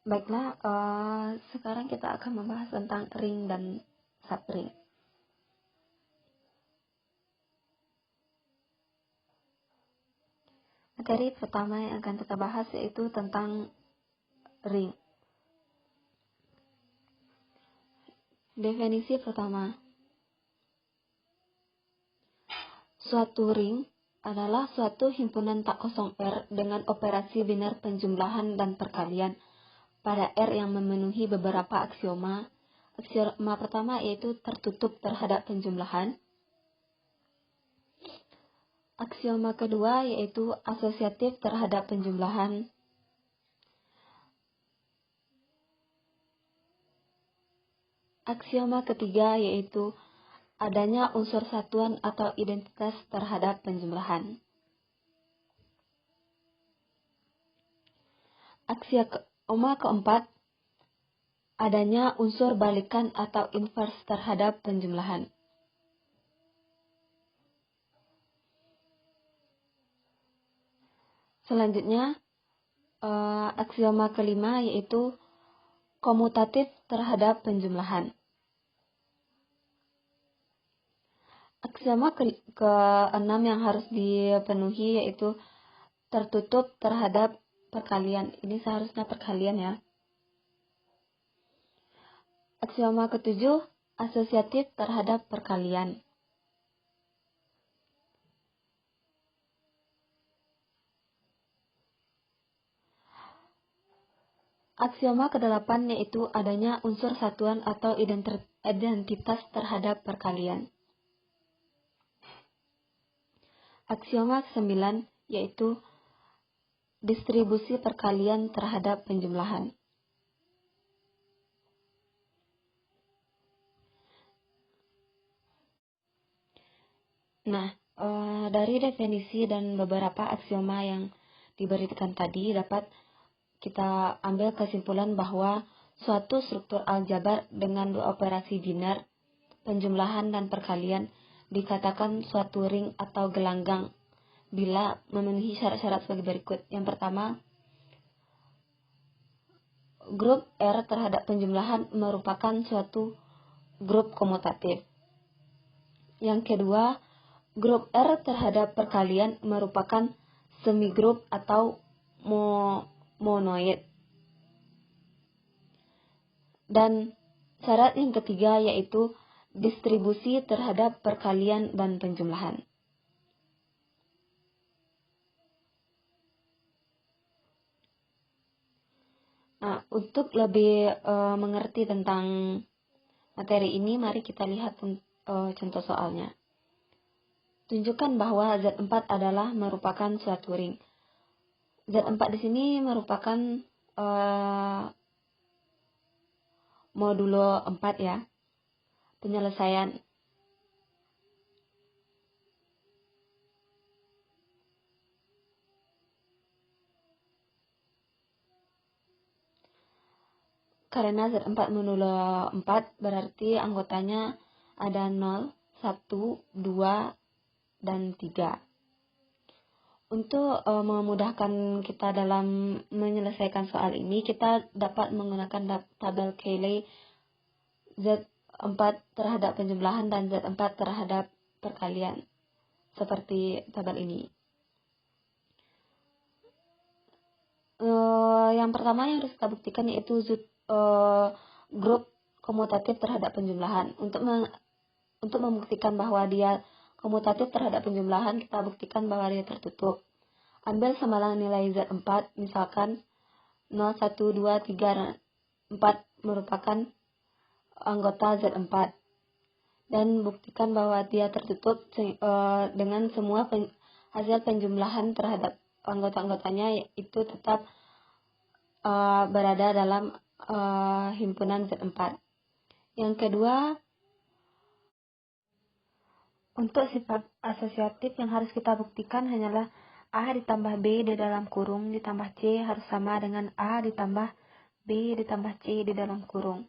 Baiklah, sekarang kita akan membahas tentang ring dan subring. Materi pertama yang akan kita bahas yaitu tentang ring. Definisi pertama. Suatu ring adalah suatu himpunan tak kosong R dengan operasi biner penjumlahan dan perkalian pada R yang memenuhi beberapa aksioma. Aksioma pertama yaitu tertutup terhadap penjumlahan. Aksioma kedua yaitu asosiatif terhadap penjumlahan. Aksioma ketiga yaitu adanya unsur satuan atau identitas terhadap penjumlahan. Aksioma keempat, adanya unsur balikan atau invers terhadap penjumlahan. Selanjutnya, aksioma kelima yaitu komutatif terhadap penjumlahan. Aksioma keenam yang harus dipenuhi yaitu tertutup terhadap perkalian. Ini seharusnya perkalian ya. Aksioma ketujuh, asosiatif terhadap perkalian. Aksioma kedelapan yaitu adanya unsur satuan atau identitas terhadap perkalian. Aksioma ke-9 yaitu distribusi perkalian terhadap penjumlahan. Nah, dari definisi dan beberapa aksioma yang diberikan tadi dapat kita ambil kesimpulan bahwa suatu struktur aljabar dengan dua operasi biner, penjumlahan dan perkalian dikatakan suatu ring atau gelanggang bila memenuhi syarat-syarat sebagai berikut. Yang pertama, grup R terhadap penjumlahan merupakan suatu grup komutatif. Yang kedua, grup R terhadap perkalian merupakan semigrup atau monoid. Dan syarat yang ketiga yaitu distribusi terhadap perkalian dan penjumlahan. Nah, untuk lebih mengerti tentang materi ini, mari kita lihat contoh soalnya. Tunjukkan bahwa Z4 adalah merupakan suatu ring. Z4 di sini merupakan modulo 4 ya. Penyelesaian. Karena Z4 modulo 4 berarti anggotanya ada 0, 1, 2, dan 3. Untuk memudahkan kita dalam menyelesaikan soal ini, kita dapat menggunakan tabel Cayley Z4 terhadap penjumlahan dan Z4 terhadap perkalian, seperti tabel ini. Yang pertama yang harus kita buktikan yaitu grup komutatif terhadap penjumlahan. Untuk membuktikan bahwa dia komutatif terhadap penjumlahan, kita buktikan bahwa dia tertutup. Ambil samalang nilai Z4, misalkan 0, 1, 2, 3, dan 4 merupakan anggota Z4. Dan buktikan bahwa dia tertutup dengan semua hasil penjumlahan terhadap anggota-anggotanya itu tetap berada dalam himpunan Z4. Yang kedua, untuk sifat asosiatif yang harus kita buktikan hanyalah A ditambah B di dalam kurung ditambah C harus sama dengan A ditambah B ditambah C di dalam kurung.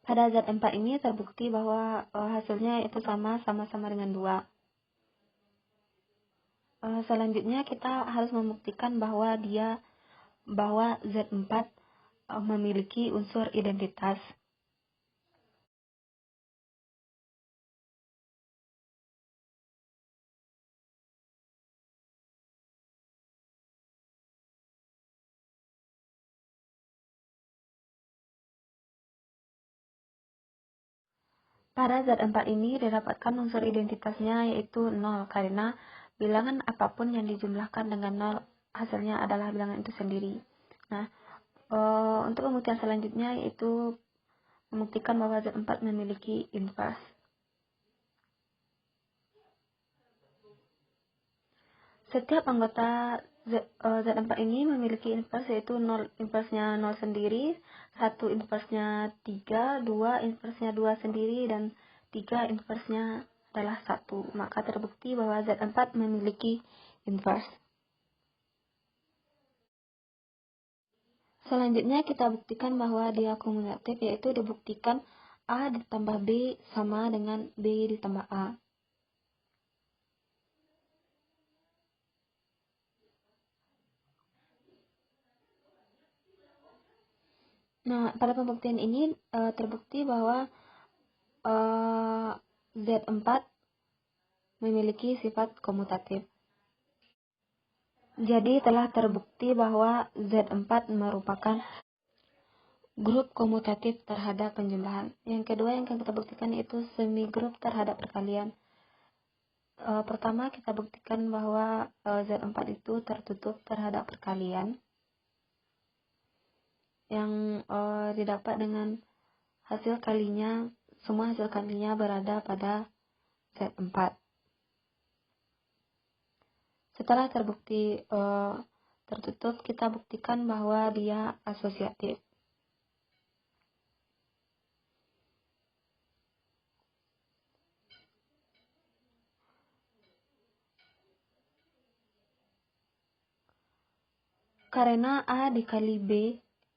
Pada Z4 ini terbukti bahwa hasilnya itu sama-sama dengan 2. Selanjutnya kita harus membuktikan bahwa dia bahwa Z4 memiliki unsur identitas. Pada Z4 ini didapatkan unsur identitasnya yaitu 0 karena bilangan apapun yang dijumlahkan dengan 0 hasilnya adalah bilangan itu sendiri. Nah, untuk pembuktian selanjutnya yaitu membuktikan bahwa Z4 memiliki inverse. Setiap anggota Z4 ini memiliki inverse yaitu 0 inversenya 0 sendiri, 1 inversenya 3, 2 inversenya 2 sendiri, dan 3 inversenya adalah 1. Maka terbukti bahwa Z4 memiliki inverse. Selanjutnya kita buktikan bahwa dia kumulatif, yaitu dibuktikan A ditambah B sama dengan B ditambah A. Nah, pada pembuktian ini terbukti bahwa Z4 memiliki sifat komutatif. Jadi telah terbukti bahwa Z4 merupakan grup komutatif terhadap penjumlahan. Yang kedua yang akan kita buktikan yaitu semi grup terhadap perkalian. Pertama kita buktikan bahwa Z4 itu tertutup terhadap perkalian yang didapat dengan hasil kalinya, semua hasil kalinya berada pada Z4. Setelah terbukti tertutup, kita buktikan bahwa dia asosiatif. Karena A dikali B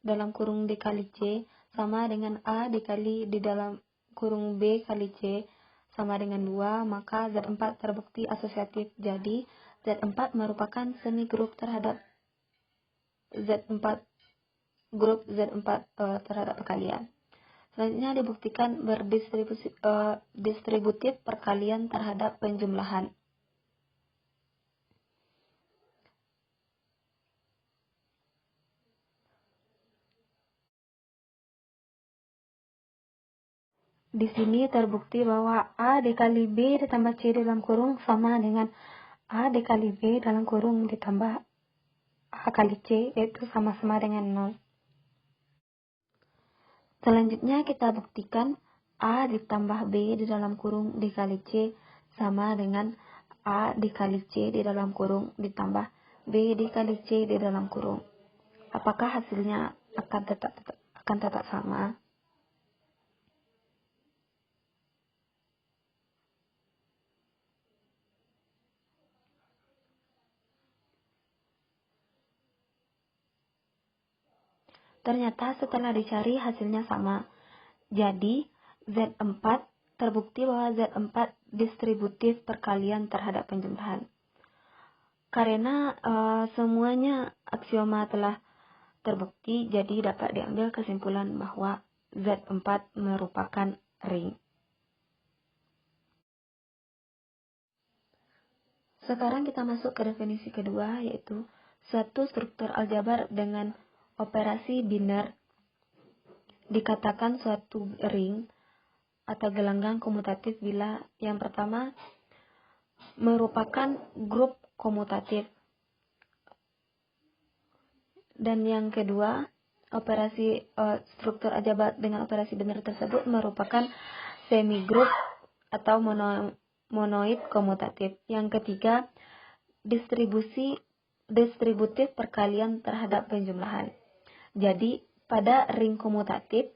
dalam kurung dikali C sama dengan A dikali di dalam kurung B kali C sama dengan 2, maka Z4 terbukti asosiatif. Jadi Z4 merupakan semi grup terhadap Z4 terhadap perkalian. Selanjutnya dibuktikan distributif perkalian terhadap penjumlahan. Di sini terbukti bahwa A dikali B ditambah C dalam kurung sama dengan A dikali B dalam kurung ditambah A kali C, yaitu sama-sama dengan 0. Selanjutnya kita buktikan A ditambah B di dalam kurung dikali C sama dengan A dikali C di dalam kurung ditambah B dikali C di dalam kurung. Apakah hasilnya akan tetap sama? Ternyata setelah dicari hasilnya sama. Jadi Z4 terbukti bahwa Z4 distributif perkalian terhadap penjumlahan. Karena semuanya aksioma telah terbukti, jadi dapat diambil kesimpulan bahwa Z4 merupakan ring. Sekarang kita masuk ke definisi kedua, yaitu suatu struktur aljabar dengan operasi biner dikatakan suatu ring atau gelanggang komutatif bila yang pertama merupakan grup komutatif dan yang kedua operasi struktur aljabar dengan operasi biner tersebut merupakan semi grup atau monoid komutatif. Yang ketiga distributif perkalian terhadap penjumlahan. Jadi pada ring komutatif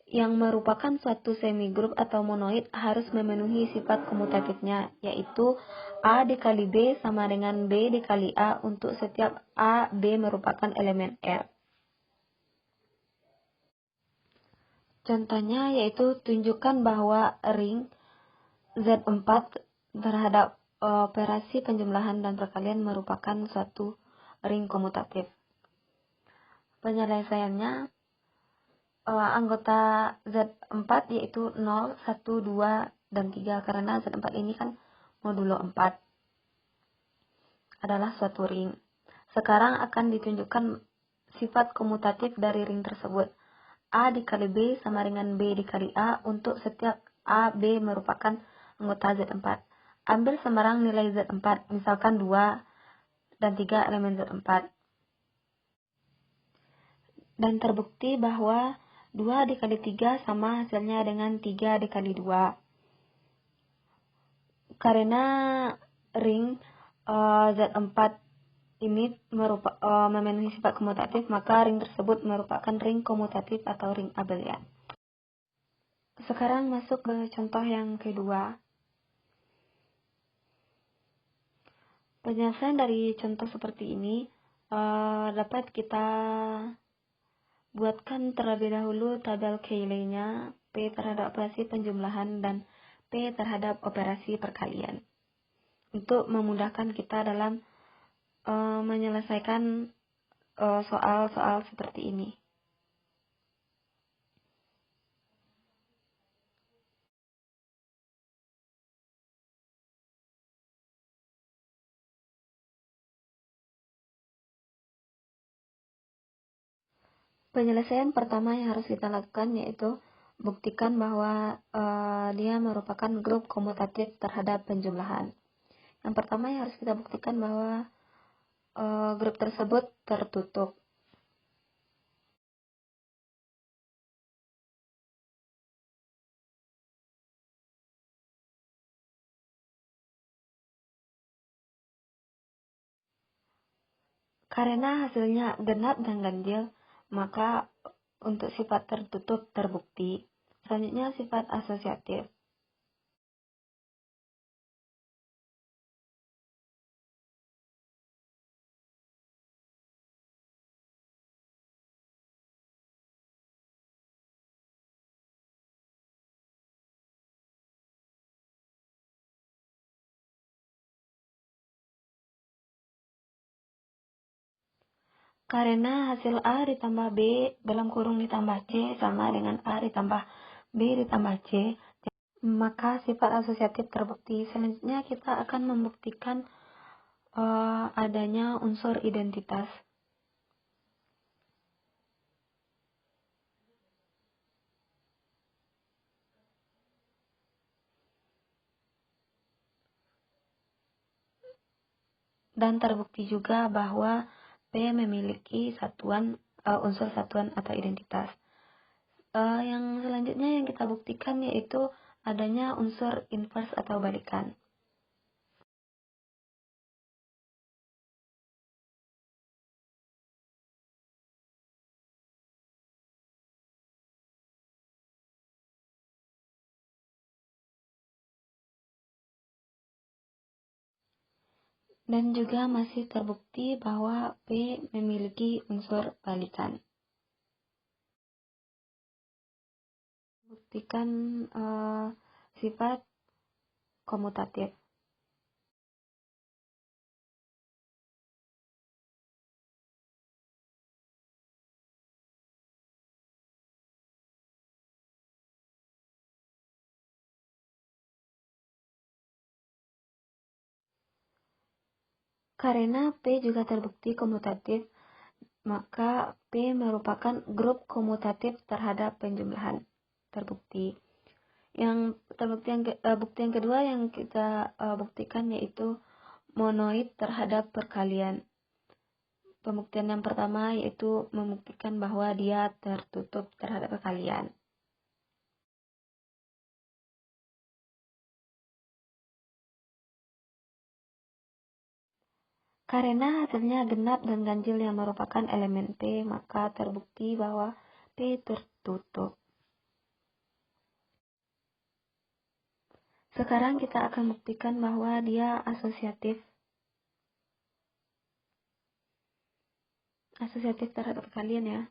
yang merupakan suatu semi grup atau monoid harus memenuhi sifat komutatifnya, yaitu A dikali B sama dengan B dikali A untuk setiap A, B merupakan elemen R. Contohnya yaitu tunjukkan bahwa ring Z4 terhadap operasi penjumlahan dan perkalian merupakan suatu ring komutatif. Penyelesaiannya anggota Z4 yaitu 0, 1, 2, dan 3 karena Z4 ini kan modulo 4 adalah suatu ring. Sekarang akan ditunjukkan sifat komutatif dari ring tersebut. A dikali B sama dengan B dikali A untuk setiap A, B merupakan anggota Z4. Ambil sembarang nilai Z4, misalkan 2 dan 3 elemen Z4. Dan terbukti bahwa 2 dikali 3 sama hasilnya dengan 3 dikali 2. Karena ring Z4 ini memenuhi sifat komutatif, maka ring tersebut merupakan ring komutatif atau ring abelian. Sekarang masuk ke contoh yang kedua. Penyelesaian dari contoh seperti ini dapat kita buatkan terlebih dahulu tabel Cayley-nya, P terhadap operasi penjumlahan dan P terhadap operasi perkalian, untuk memudahkan kita dalam menyelesaikan soal-soal seperti ini. Penyelesaian pertama yang harus kita lakukan yaitu buktikan bahwa dia merupakan grup komutatif terhadap penjumlahan. Yang pertama yang harus kita buktikan bahwa grup tersebut tertutup. Karena hasilnya genap dan ganjil, maka untuk sifat tertutup terbukti. Selanjutnya sifat asosiatif. Karena hasil A ditambah B dalam kurung ditambah C sama dengan A ditambah B ditambah C, maka sifat asosiatif terbukti. Selanjutnya kita akan membuktikan adanya unsur identitas. Dan terbukti juga bahwa P memiliki unsur satuan atau identitas. Yang selanjutnya yang kita buktikan yaitu adanya unsur inverse atau balikan. Dan juga masih terbukti bahwa P memiliki unsur balikan. Buktikan sifat komutatif. Karena P juga terbukti komutatif, maka P merupakan grup komutatif terhadap penjumlahan. Terbukti. Bukti yang kedua yang kita buktikan yaitu monoid terhadap perkalian. Pembuktian yang pertama yaitu membuktikan bahwa dia tertutup terhadap perkalian. Karena hasilnya genap dan ganjil yang merupakan elemen P, maka terbukti bahwa P tertutup. Sekarang kita akan buktikan bahwa dia asosiatif. Asosiatif terhadap perkalian ya.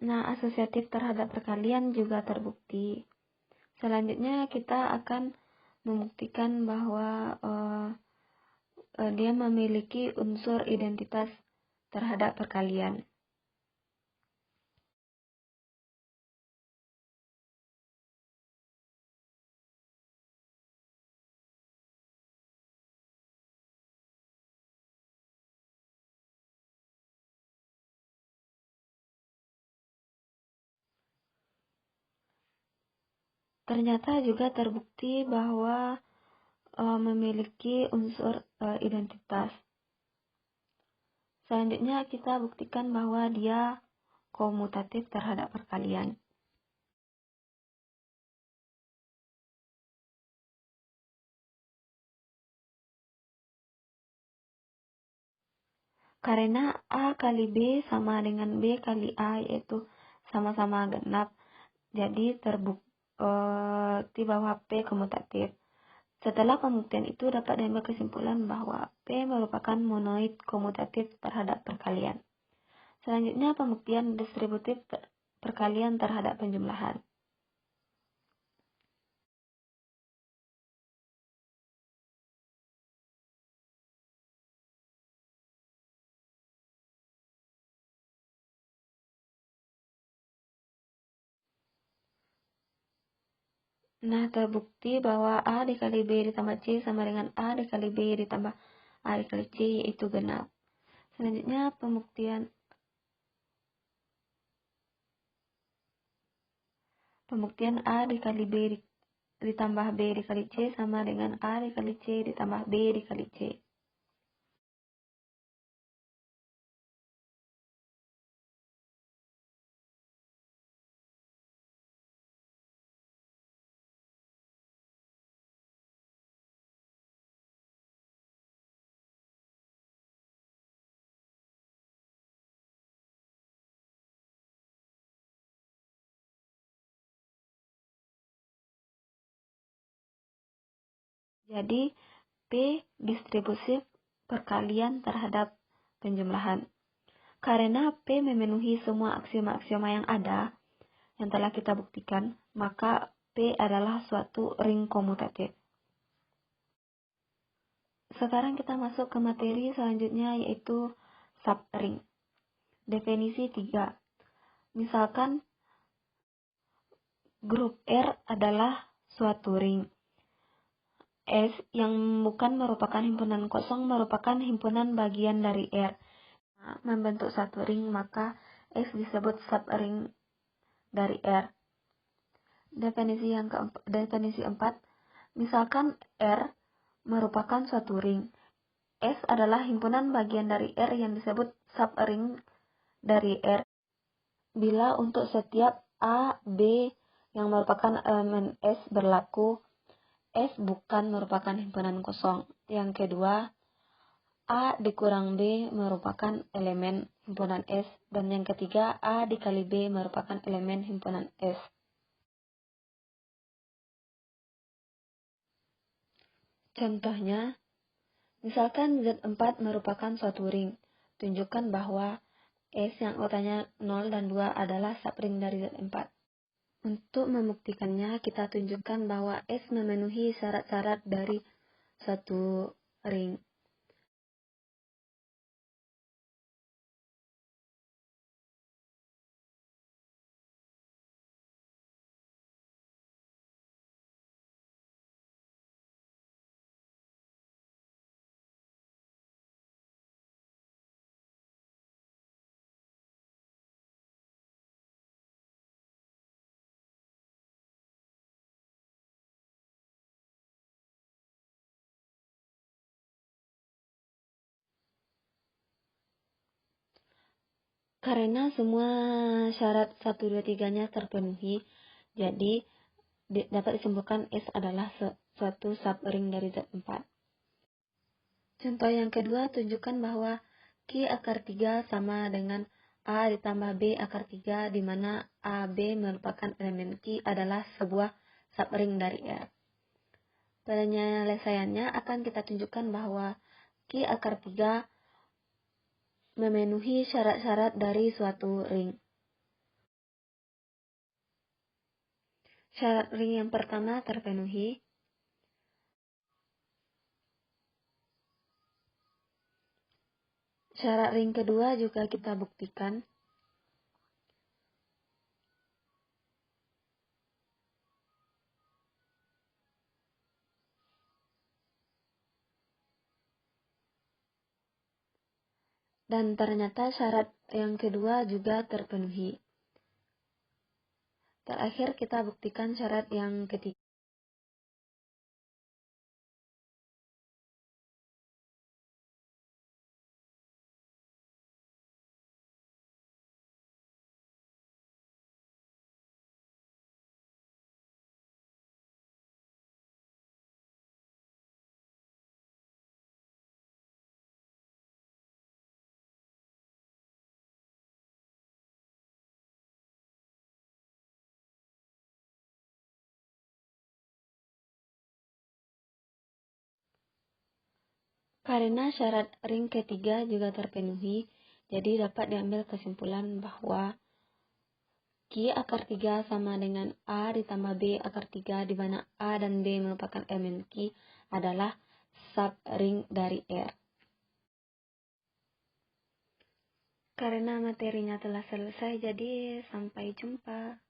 Nah, asosiatif terhadap perkalian juga terbukti. Selanjutnya kita akan membuktikan bahwa dia memiliki unsur identitas terhadap perkalian. Ternyata juga terbukti bahwa memiliki unsur identitas. Selanjutnya kita buktikan bahwa dia komutatif terhadap perkalian. Karena A kali B sama dengan B kali A, yaitu sama-sama genap, jadi terbukti bahwa P komutatif. Setelah pembuktian itu dapat diambil kesimpulan bahwa P merupakan monoid komutatif terhadap perkalian. Selanjutnya pembuktian distributif perkalian terhadap penjumlahan. Nah, terbukti bahwa A dikali B ditambah C sama dengan A dikali B ditambah A dikali C, yaitu genap. Selanjutnya pembuktian A dikali B ditambah B dikali C sama dengan A dikali C ditambah B dikali C. Jadi, P distributif perkalian terhadap penjumlahan. Karena P memenuhi semua aksioma-aksioma yang ada, yang telah kita buktikan, maka P adalah suatu ring komutatif. Sekarang kita masuk ke materi selanjutnya, yaitu subring. Definisi 3. Misalkan grup R adalah suatu ring. S yang bukan merupakan himpunan kosong merupakan himpunan bagian dari R. Nah, membentuk satu ring, maka S disebut subring dari R. Definisi 4. Misalkan R merupakan suatu ring. S adalah himpunan bagian dari R yang disebut subring dari R bila untuk setiap A, B yang merupakan elemen S berlaku S bukan merupakan himpunan kosong. Yang kedua, A dikurang B merupakan elemen himpunan S. Dan yang ketiga, A dikali B merupakan elemen himpunan S. Contohnya, misalkan Z4 merupakan suatu ring. Tunjukkan bahwa S yang urutannya 0 dan 2 adalah subring dari Z4. Untuk membuktikannya, kita tunjukkan bahwa S memenuhi syarat-syarat dari suatu ring. Karena semua syarat 1, 2, 3-nya terpenuhi, jadi dapat disimpulkan S adalah suatu subring dari Z4. Contoh yang kedua, tunjukkan bahwa Q akar 3 sama dengan A ditambah B akar 3, di mana A, B merupakan elemen Q adalah sebuah subring dari R. Pada penyelesaiannya akan kita tunjukkan bahwa Q akar 3 memenuhi syarat-syarat dari suatu ring. Syarat ring yang pertama terpenuhi. Syarat ring kedua juga kita buktikan. Dan ternyata syarat yang kedua juga terpenuhi. Terakhir kita buktikan syarat yang ketiga. Karena syarat ring ketiga juga terpenuhi, jadi dapat diambil kesimpulan bahwa Q akar 3 sama dengan A ditambah B akar 3, di mana A dan B merupakan elemen Q adalah subring dari R. Karena materinya telah selesai, jadi sampai jumpa.